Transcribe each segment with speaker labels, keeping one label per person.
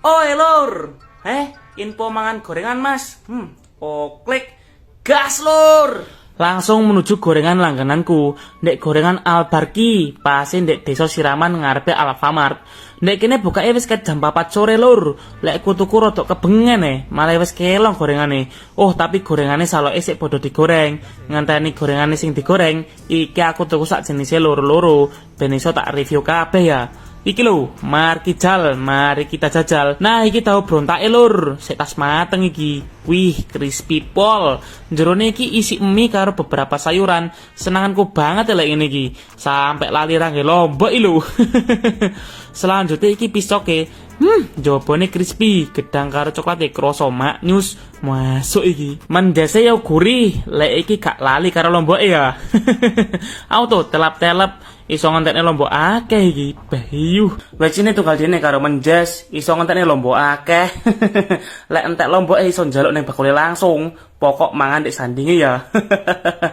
Speaker 1: Oh lur, info mangan gorengan mas. Oh klik, gas lur. Langsung menuju gorengan langgananku. Ndek gorengan Albarki, pasti ndek desa Siraman ngarepe Alfamart. Ndek kene bukake wis ket jam 4 sore lur. Lek kutuku rodok kebengen malah wis kelong gorengane. Oh tapi gorengane saloke sik padha digoreng. Nganteni gorengane sing digoreng, iki aku tuku sak jenise loro-loro ben iso tak review kabeh ya. Iki lho, mari kita jajal. Nah, iki tahu brontake lur, sik tas mateng iki. Wih, crispy pol. Jerone iki isi mie karo beberapa sayuran. Senanganku banget lek ngene iki. Sampai lali rangge lombok iki lho. Selanjutnya iki pistoke. Jawabane crispy, gedang karo coklat kroso maknyus. Masuk iki. Mendese ya gurih, lek iki gak lali karo lomboke ya. Auto telap-telep. Iso ngentekne lombok akeh iki. Bayu. Wecine tunggal dene karo menjes, iso ngentekne lombok akeh. Lek entek lomboke iso njaluk ning bakule langsung. Pokok mangan dik sandinge ya.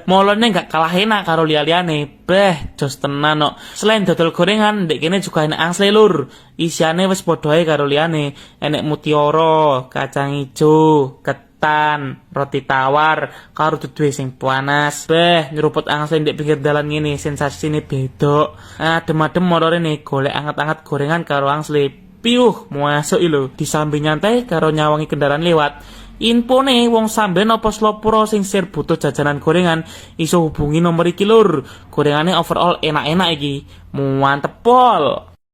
Speaker 1: Molone gak kalah enak karo liya-liyane. Jos tenan kok. Selain dodol gorengan, ndek kene juga enak angsle lur. Isiane wis padha ae karo liyane. Enek mutiara, kacang ijo, ketan, roti tawar, karo duduhe sing panas. Nyeruput angsle ndek pinggir dalan ngene, sensasine beda. Adem-adem morone golek anget-anget gorengan karo angsle. Piuh, masuk lho. Disambi nyantai karo nyawangi kendaraan lewat. Infone wong samben apa slopuro sing sir butuh jajanan gorengan iso hubungi nomor iki lur. Gorengane overall enak-enak iki. Mantep pol.